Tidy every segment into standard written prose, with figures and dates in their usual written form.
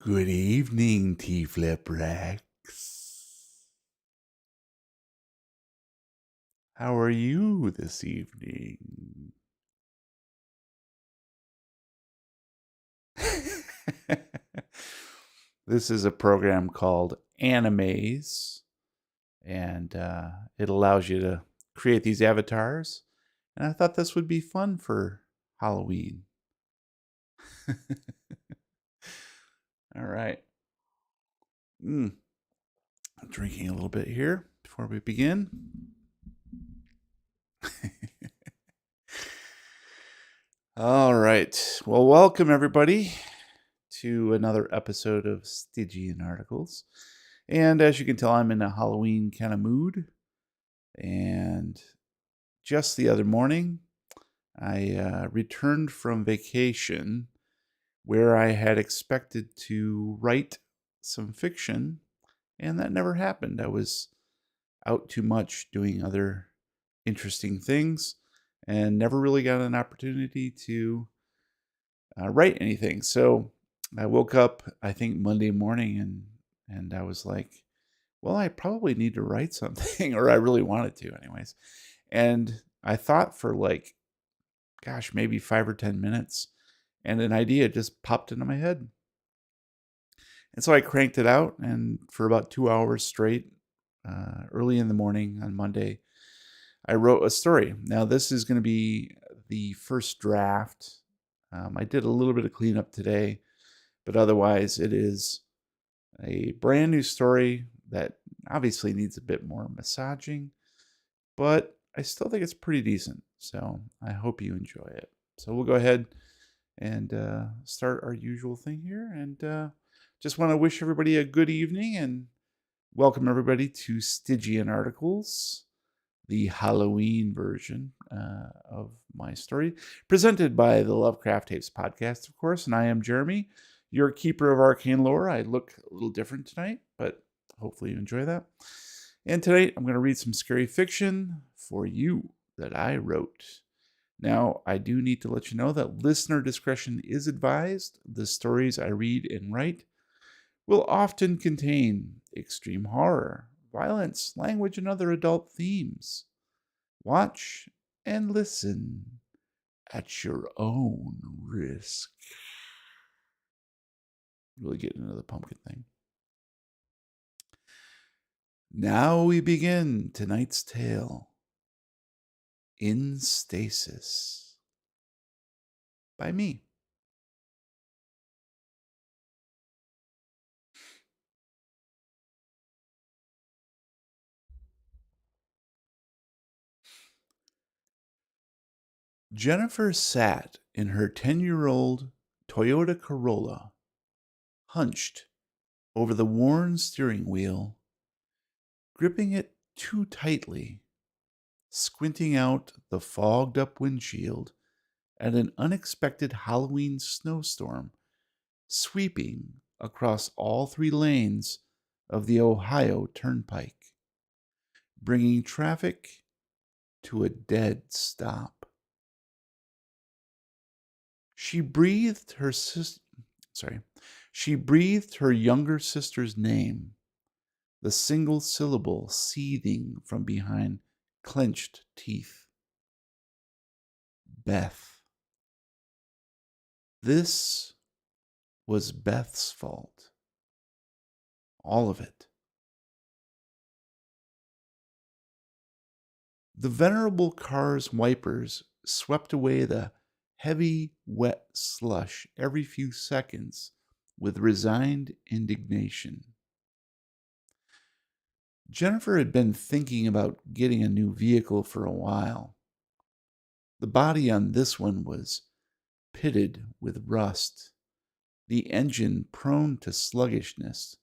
Good evening, T-Flip Rex. How are you this evening? This is a program called Animes, and it allows you to create these avatars. And I thought this would be fun for Halloween. All right. I'm drinking a little bit here before we begin. All right. Well, welcome everybody to another episode of Stygian Articles. And as you can tell, I'm in a Halloween kind of mood. And just the other morning, I returned from vacation where I had expected to write some fiction, and that never happened. I was out too much doing other interesting things and never really got an opportunity to write anything. So I woke up, I think Monday morning, and I was like, well, I probably need to write something, or I really wanted to, anyways. And I thought for like, gosh, maybe 5 or 10 minutes, and an idea just popped into my head. And so I cranked it out, and for about 2 hours straight, early in the morning on Monday, I wrote a story. Now, this is going to be the first draft. I did a little bit of cleanup today, but otherwise, it is a brand new story that obviously needs a bit more massaging, but I still think it's pretty decent. So I hope you enjoy it. So we'll go ahead and start our usual thing here. And just want to wish everybody a good evening and welcome everybody to Stygian Articles, the Halloween version of my story, presented by the Lovecraft Tapes podcast, of course. And I am Jeremy, your keeper of arcane lore. I look a little different tonight, but hopefully you enjoy that. And tonight I'm going to read some scary fiction for you that I wrote. Now, I do need to let you know that listener discretion is advised. The stories I read and write will often contain extreme horror, violence, language, and other adult themes. Watch and listen at your own risk. Really getting into the pumpkin thing. Now we begin tonight's tale. In Stasis. By me. Jennifer sat in her 10-year-old Toyota Corolla, hunched over the worn steering wheel, gripping it too tightly, squinting out the fogged up windshield at an unexpected Halloween snowstorm sweeping across all 3 lanes of the Ohio Turnpike, bringing traffic to a dead stop. She breathed her younger sister's name, the single syllable seething from behind clenched teeth. Beth. This was Beth's fault. All of it. The venerable car's wipers swept away the heavy, wet slush every few seconds with resigned indignation. Jennifer had been thinking about getting a new vehicle for a while. The body on this one was pitted with rust, the engine prone to sluggishness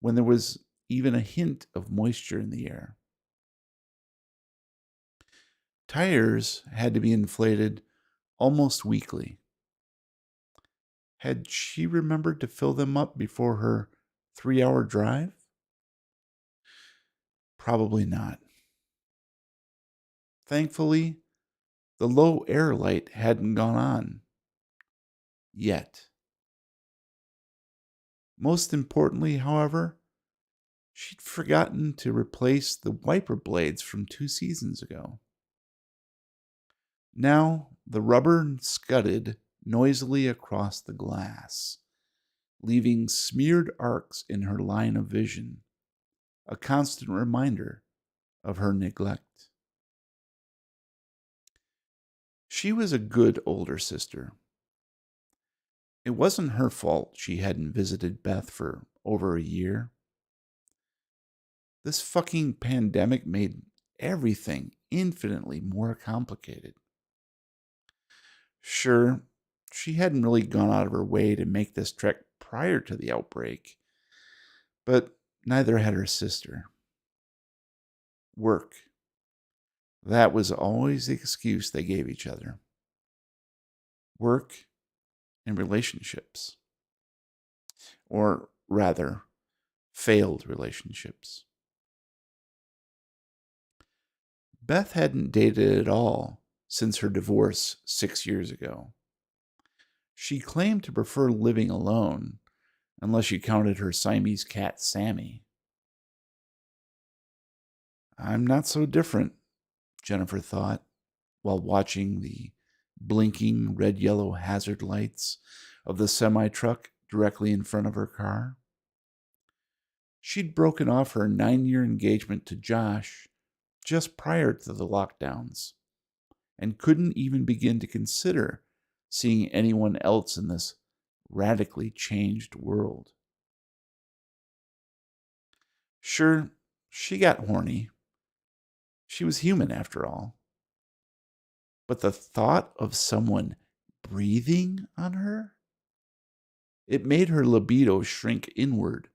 when there was even a hint of moisture in the air. Tires had to be inflated almost weekly. Had she remembered to fill them up before her 3-hour drive? Probably not. Thankfully, the low air light hadn't gone on. Yet. Most importantly, however, she'd forgotten to replace the wiper blades from 2 seasons ago. Now the rubber scudded noisily across the glass, leaving smeared arcs in her line of vision, a constant reminder of her neglect. She was a good older sister. It wasn't her fault she hadn't visited Beth for over a year. This fucking pandemic made everything infinitely more complicated. Sure, she hadn't really gone out of her way to make this trek prior to the outbreak, but neither had her sister. Work. That was always the excuse they gave each other. Work and relationships. Or rather, failed relationships. Beth hadn't dated at all since her divorce 6 years ago. She claimed to prefer living alone, unless you counted her Siamese cat, Sammy. I'm not so different, Jennifer thought, while watching the blinking red-yellow hazard lights of the semi-truck directly in front of her car. She'd broken off her 9-year engagement to Josh just prior to the lockdowns and couldn't even begin to consider seeing anyone else in this radically changed world. Sure, she got horny. She was human after all. But the thought of someone breathing on her? It made her libido shrink inward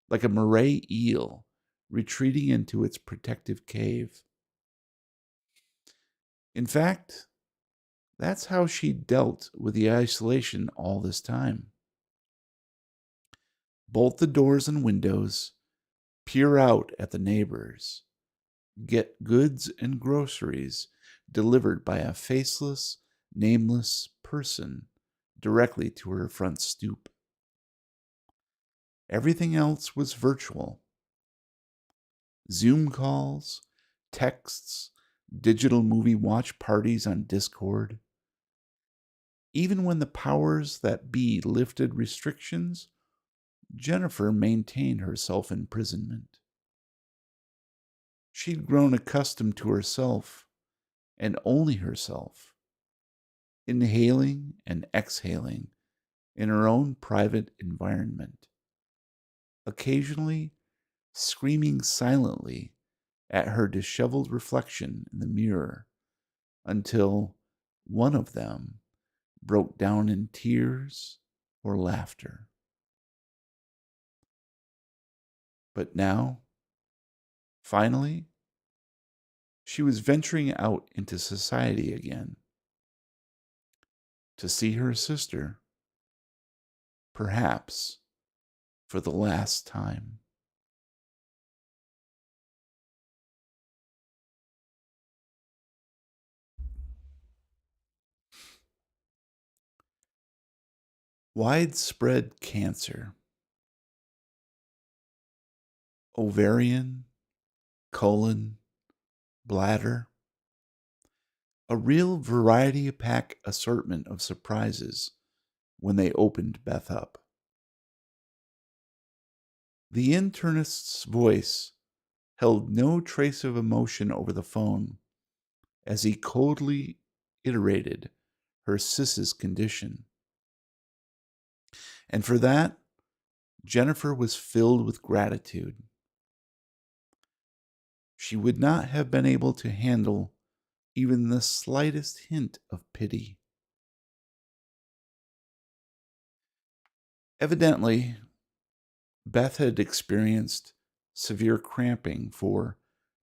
like a moray eel retreating into its protective cave. In fact, that's how she dealt with the isolation all this time. Bolt the doors and windows, peer out at the neighbors, get goods and groceries delivered by a faceless, nameless person directly to her front stoop. Everything else was virtual. Zoom calls, texts, digital movie watch parties on Discord. Even when the powers that be lifted restrictions, Jennifer maintained her self-imprisonment. She'd grown accustomed to herself, and only herself, inhaling and exhaling in her own private environment, occasionally screaming silently at her disheveled reflection in the mirror until one of them broke down in tears or laughter. But now, finally, she was venturing out into society again to see her sister, perhaps for the last time. Widespread cancer. Ovarian, colon, bladder. A real variety pack assortment of surprises when they opened Beth up. The internist's voice held no trace of emotion over the phone as he coldly iterated her sis's condition. And for that, Jennifer was filled with gratitude. She would not have been able to handle even the slightest hint of pity. Evidently, Beth had experienced severe cramping for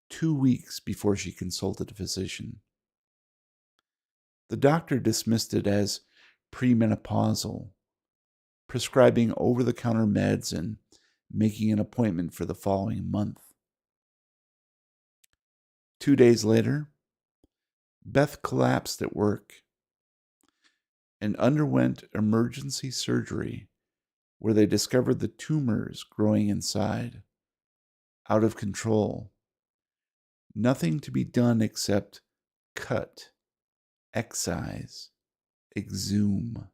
2 weeks before she consulted a physician. The doctor dismissed it as premenopausal, prescribing over-the-counter meds and making an appointment for the following month. 2 days later, Beth collapsed at work and underwent emergency surgery where they discovered the tumors growing inside, out of control. Nothing to be done except cut, excise, exhume.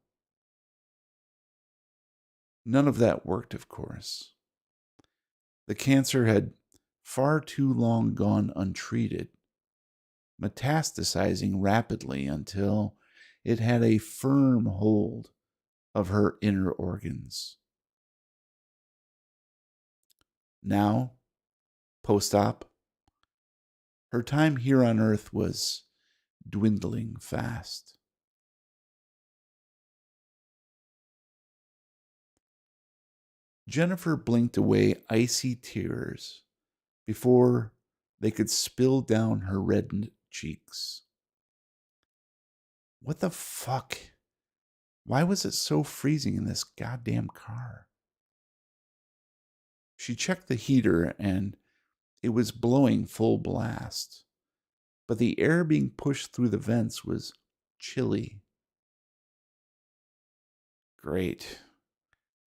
None of that worked, of course. The cancer had far too long gone untreated, metastasizing rapidly until it had a firm hold of her inner organs. Now, post-op, her time here on Earth was dwindling fast. Jennifer blinked away icy tears before they could spill down her reddened cheeks. What the fuck? Why was it so freezing in this goddamn car? She checked the heater and it was blowing full blast, but the air being pushed through the vents was chilly. Great.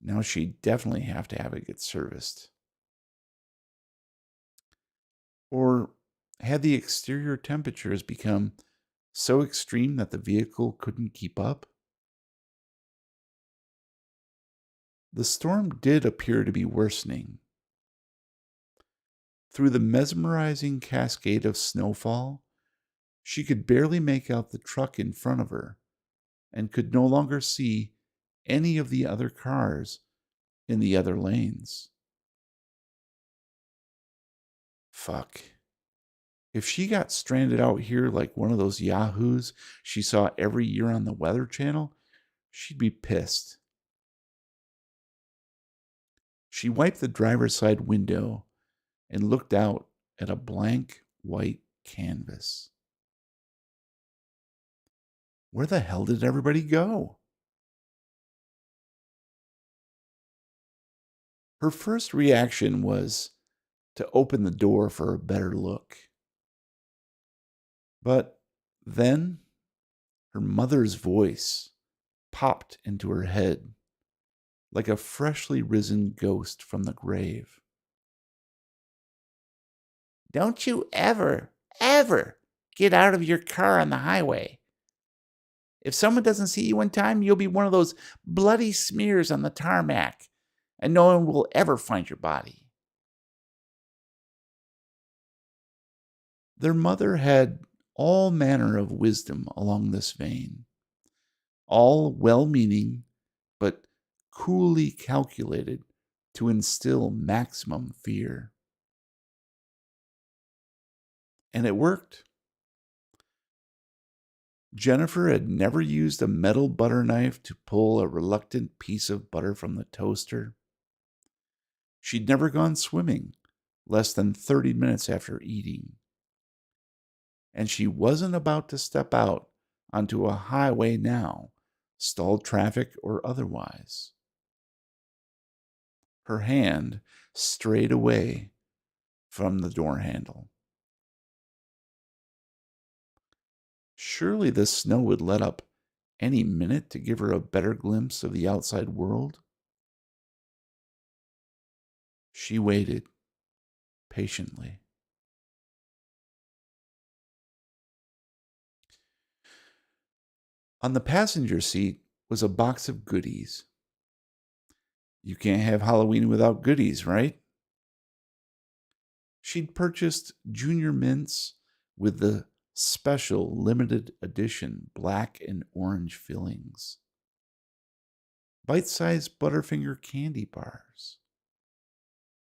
Now she'd definitely have to have it get serviced. Or had the exterior temperatures become so extreme that the vehicle couldn't keep up? The storm did appear to be worsening. Through the mesmerizing cascade of snowfall, she could barely make out the truck in front of her and could no longer see any of the other cars in the other lanes. Fuck. If she got stranded out here like one of those yahoos she saw every year on the Weather Channel, she'd be pissed. She wiped the driver's side window and looked out at a blank white canvas. Where the hell did everybody go? Her first reaction was to open the door for a better look. But then her mother's voice popped into her head like a freshly risen ghost from the grave. Don't you ever get out of your car on the highway. If someone doesn't see you in time, you'll be one of those bloody smears on the tarmac, and no one will ever find your body. Their mother had all manner of wisdom along this vein, all well-meaning, but coolly calculated to instill maximum fear. And it worked. Jennifer had never used a metal butter knife to pull a reluctant piece of butter from the toaster. She'd never gone swimming less than 30 minutes after eating. And she wasn't about to step out onto a highway now, stalled traffic or otherwise. Her hand strayed away from the door handle. Surely the snow would let up any minute to give her a better glimpse of the outside world. She waited patiently. On the passenger seat was a box of goodies. You can't have Halloween without goodies, right? She'd purchased Junior Mints with the special limited edition black and orange fillings, bite-sized Butterfinger candy bars,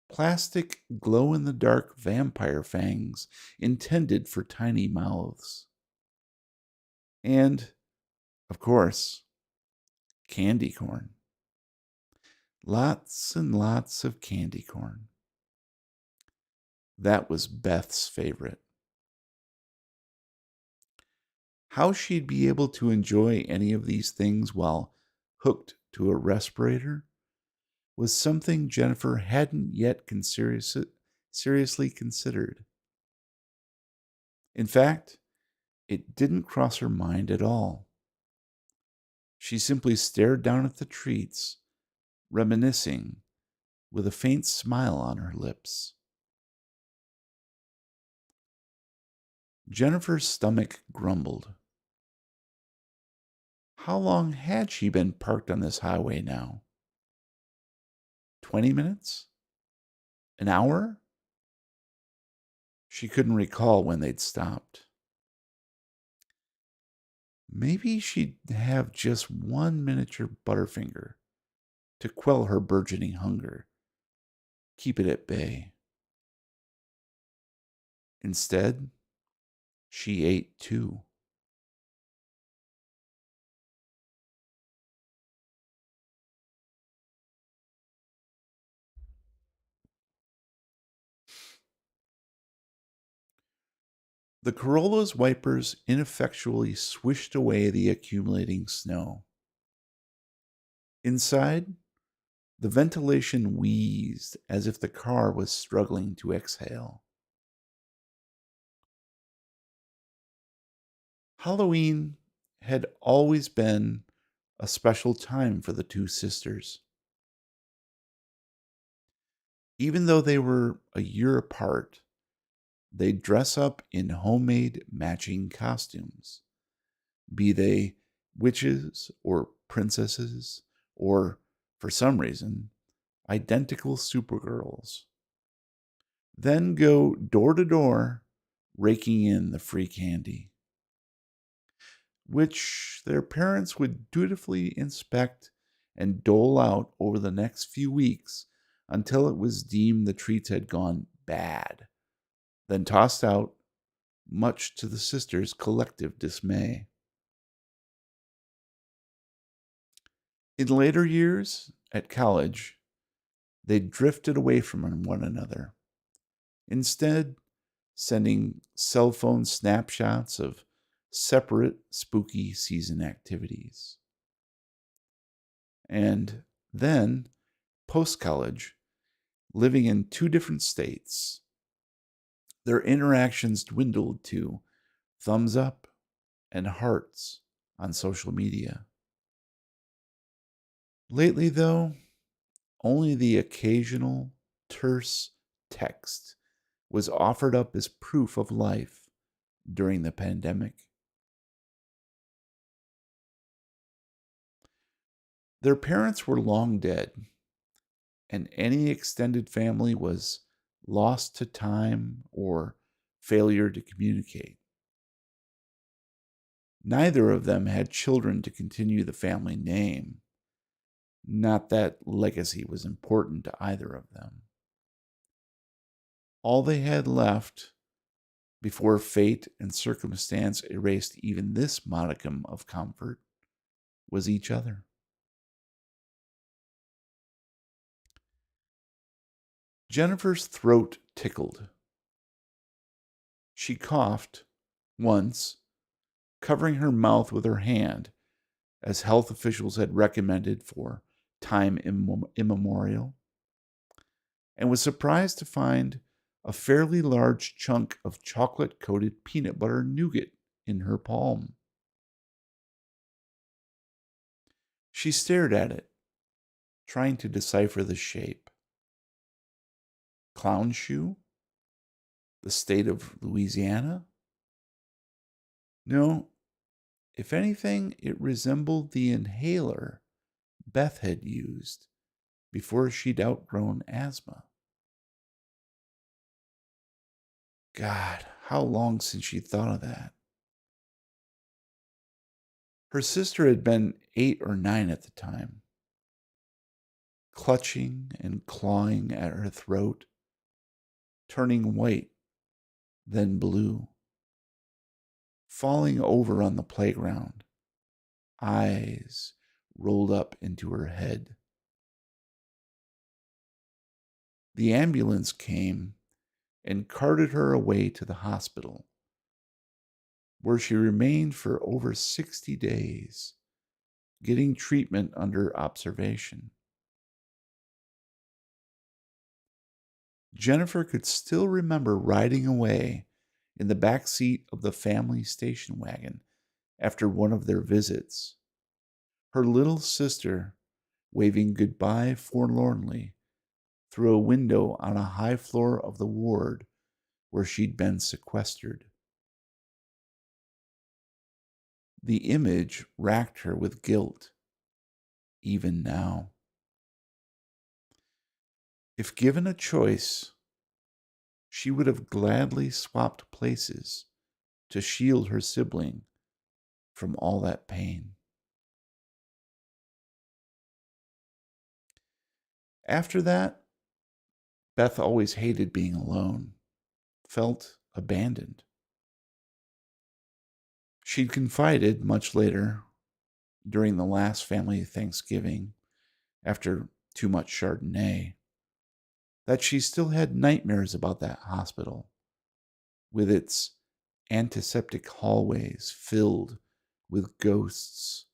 plastic glow-in-the-dark vampire fangs intended for tiny mouths, and, of course, candy corn. Lots and lots of candy corn. That was Beth's favorite. How she'd be able to enjoy any of these things while hooked to a respirator was something Jennifer hadn't yet seriously considered. In fact, it didn't cross her mind at all. She simply stared down at the treats reminiscing with a faint smile on her lips. Jennifer's stomach grumbled. How long had she been parked on this highway now? 20 minutes? An hour? She couldn't recall when they'd stopped. Maybe she'd have just one miniature Butterfinger to quell her burgeoning hunger, keep it at bay. Instead, she ate two. The Corolla's wipers ineffectually swished away the accumulating snow. Inside, the ventilation wheezed as if the car was struggling to exhale. Halloween had always been a special time for the two sisters. Even though they were a year apart, they'd dress up in homemade matching costumes, be they witches or princesses or, for some reason, identical supergirls. Then go door to door, raking in the free candy, which their parents would dutifully inspect and dole out over the next few weeks until it was deemed the treats had gone bad, then tossed out, much to the sisters' collective dismay. In later years, at college, they drifted away from one another, instead sending cell phone snapshots of separate spooky season activities. And then, post-college, living in two different states, their interactions dwindled to thumbs up and hearts on social media. Lately, though, only the occasional terse text was offered up as proof of life during the pandemic. Their parents were long dead, and any extended family was lost to time or failure to communicate. Neither of them had children to continue the family name. Not that legacy was important to either of them. All they had left before fate and circumstance erased even this modicum of comfort was each other. Jennifer's throat tickled. She coughed once, covering her mouth with her hand, as health officials had recommended for time immemorial, and was surprised to find a fairly large chunk of chocolate-coated peanut butter nougat in her palm. She stared at it, trying to decipher the shape. Clown shoe? The state of Louisiana? No, if anything, it resembled the inhaler Beth had used before she'd outgrown asthma. God, how long since she'd thought of that? Her sister had been 8 or 9 at the time, clutching and clawing at her throat, turning white, then blue, falling over on the playground, eyes rolled up into her head. The ambulance came and carted her away to the hospital, where she remained for over 60 days, getting treatment under observation. Jennifer could still remember riding away in the back seat of the family station wagon after one of their visits, her little sister waving goodbye forlornly through a window on a high floor of the ward where she'd been sequestered. The image racked her with guilt, even now. If given a choice, she would have gladly swapped places to shield her sibling from all that pain. After that, Beth always hated being alone, felt abandoned. She'd confided much later, during the last family Thanksgiving, after too much Chardonnay, that she still had nightmares about that hospital, with its antiseptic hallways filled with ghosts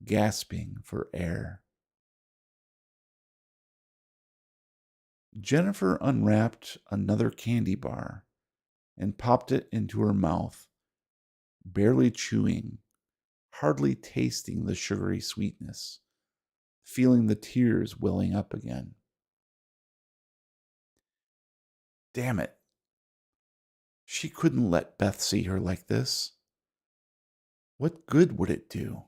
gasping for air. Jennifer unwrapped another candy bar and popped it into her mouth, barely chewing, hardly tasting the sugary sweetness, feeling the tears welling up again. Damn it. She couldn't let Beth see her like this. What good would it do?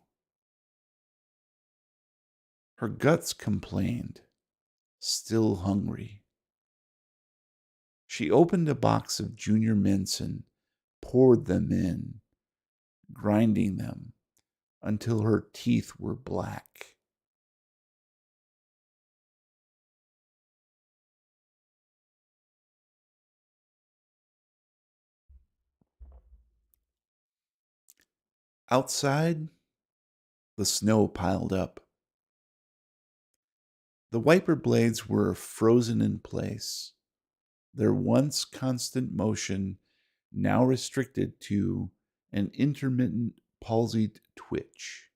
Her guts complained, still hungry. She opened a box of junior mints and poured them in, grinding them until her teeth were black. Outside, the snow piled up. The wiper blades were frozen in place, their once constant motion now restricted to an intermittent palsied twitch.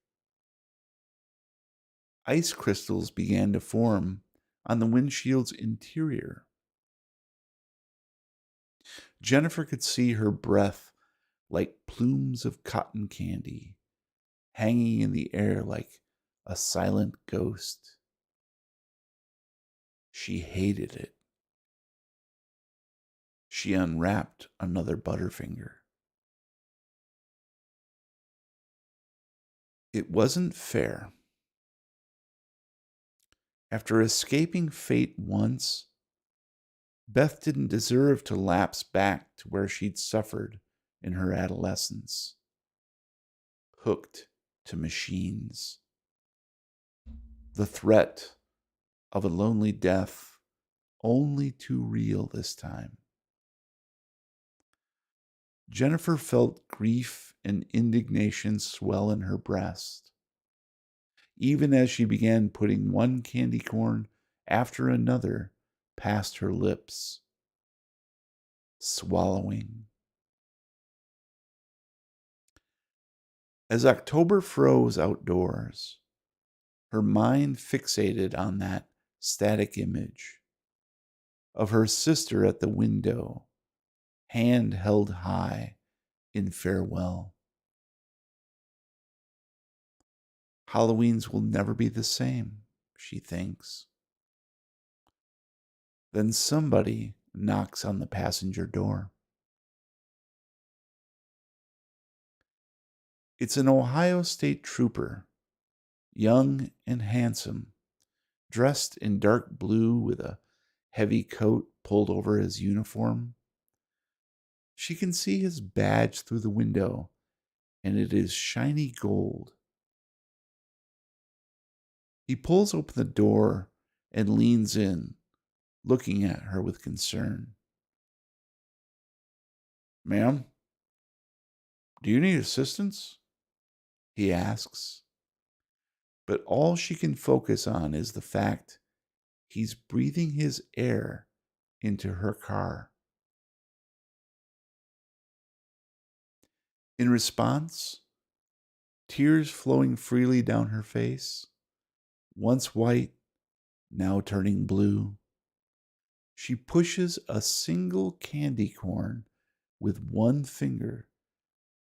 Ice crystals began to form on the windshield's interior. Jennifer could see her breath like plumes of cotton candy, hanging in the air like a silent ghost. She hated it. She unwrapped another Butterfinger. It wasn't fair. After escaping fate once, Beth didn't deserve to lapse back to where she'd suffered in her adolescence, hooked to machines. The threat of a lonely death, only too real this time. Jennifer felt grief and indignation swell in her breast, even as she began putting one candy corn after another past her lips, swallowing. As October froze outdoors, her mind fixated on that static image of her sister at the window, hand held high in farewell. Halloween's will never be the same, she thinks. Then somebody knocks on the passenger door. It's an Ohio State trooper, young and handsome, dressed in dark blue with a heavy coat pulled over his uniform. She can see his badge through the window, and it is shiny gold. He pulls open the door and leans in, looking at her with concern. "Ma'am, do you need assistance?" he asks. But all she can focus on is the fact he's breathing his air into her car. In response, tears flowing freely down her face, once white, now turning blue, she pushes a single candy corn with one finger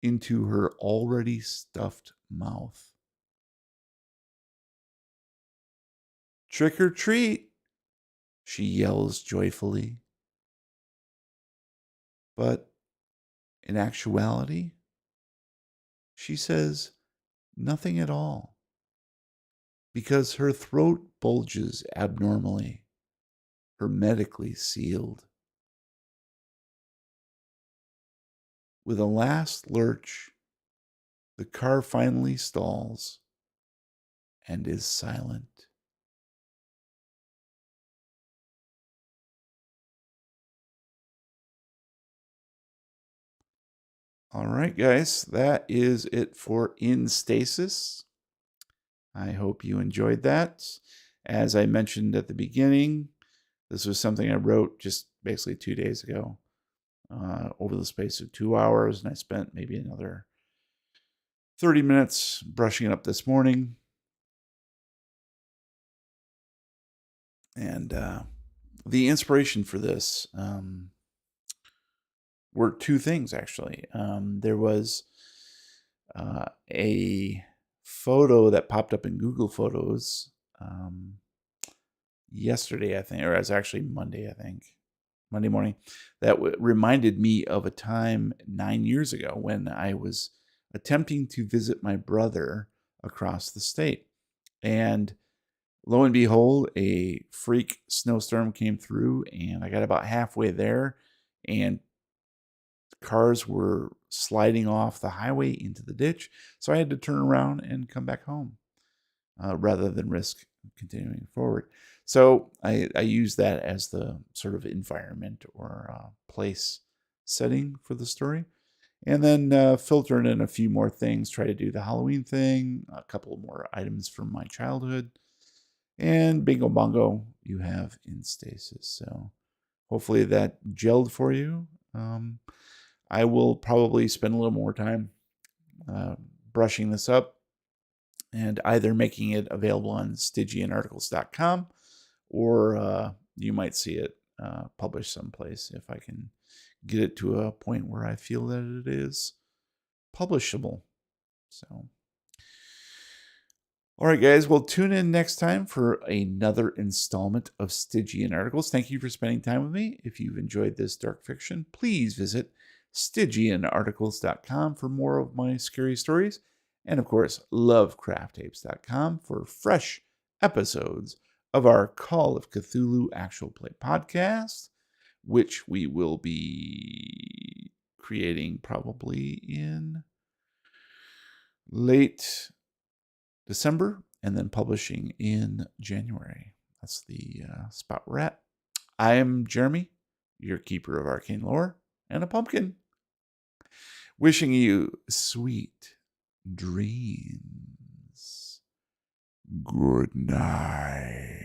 into her already stuffed mouth. Trick or treat, she yells joyfully. But in actuality, she says nothing at all because her throat bulges abnormally, hermetically sealed. With a last lurch, the car finally stalls and is silent. All right, guys, that is it for In Stasis. I hope you enjoyed that. As I mentioned at the beginning, this was something I wrote just basically 2 days ago, over the space of 2 hours, and I spent maybe another 30 minutes brushing it up this morning. And the inspiration for this were two things, actually. There was a photo that popped up in Google Photos yesterday, I think, or it was actually Monday, I think, Monday morning, that reminded me of a time 9 years ago when I was attempting to visit my brother across the state. And lo and behold, a freak snowstorm came through, and I got about halfway there, and cars were sliding off the highway into the ditch. So I had to turn around and come back home rather than risk continuing forward. So I use that as the sort of environment or place setting for the story. And then filter in a few more things, try to do the Halloween thing, a couple more items from my childhood. And bingo bongo, you have In Stasis. So hopefully that gelled for you. I will probably spend a little more time brushing this up and either making it available on stygianarticles.com or you might see it published someplace if I can get it to a point where I feel that it is publishable. So, all right, guys, well, tune in next time for another installment of Stygian Articles. Thank you for spending time with me. If you've enjoyed this dark fiction, please visit stygianarticles.com for more of my scary stories. And of course, lovecrafttapes.com for fresh episodes of our Call of Cthulhu actual play podcast, which we will be creating probably in late December and then publishing in January. That's the spot we're at. I am Jeremy, your keeper of arcane lore and a pumpkin. Wishing you sweet dreams. Good night.